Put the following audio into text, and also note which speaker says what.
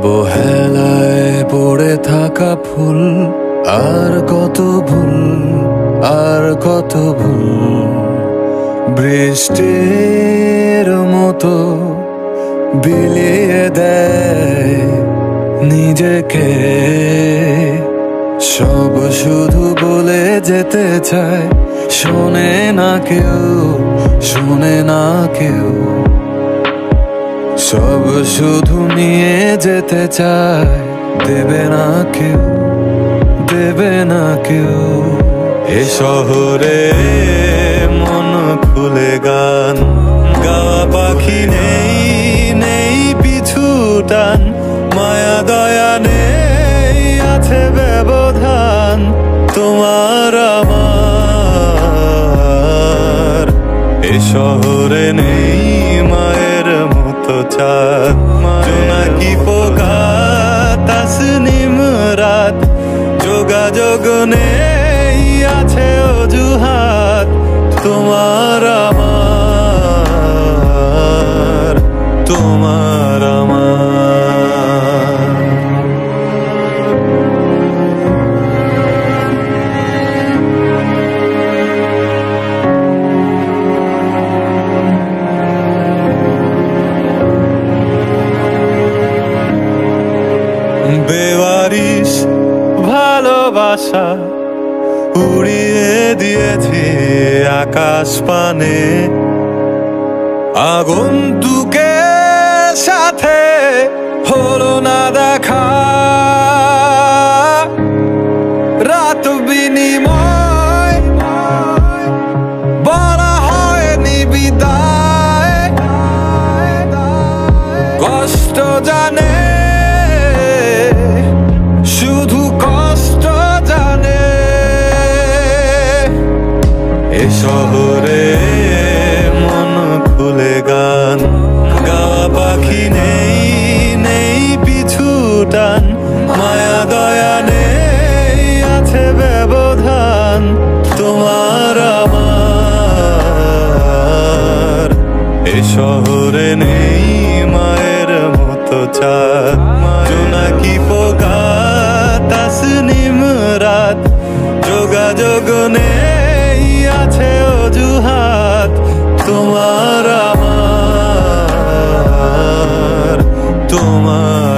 Speaker 1: অবহেলায় পড়ে থাকা ফুল, আর কত ভুল, আর কত ভুল। বৃষ্টির মতো বিলিয়ে দেয় নিজেকে, সব শুধু বলে যেতে চায়, শোনে না কেউ, শোনে না কেউ। সব শুধু নিয়ে যেতে চায়, দেবে না কেউ, দেবে না কেউ। এ শহরে মন খুলে গান গাওয়া পাখি নেই, নেই পিছু টান। মায়া দয়া নেই, আছে ব্যবধান তোমার আমার। এ শহরে নেই মায়ের মতো চাঁদ, জোনাকি পোকা তাসনিম রাত। যোগাযোগ নেই, আছে অজুহাত তোমার আমার, তোমার আমার। বেওয়ারিশ ভালোবাসা উড়িয়ে দিয়েছে আকাশ পানে। আগন্তুকের সাথে হলো না দেখা, রাত বিনিময় বলা হয়নি বিদায়। কষ্ট জানে, শুধু কষ্ট জানে। এ শহরে মন খুলে গান গাওয়া পাখি নেই, নেই পিছু টান। মায়া দয়া নেই, আছে ব্যবধান তোমার আমার। এ শহরে নেই মায়ের মতো চাঁদ, জোনাকি পোকা তাসনিম রাত। যোগাযোগ নেই, আছে অজুহাত তোমার আমার, তোমার।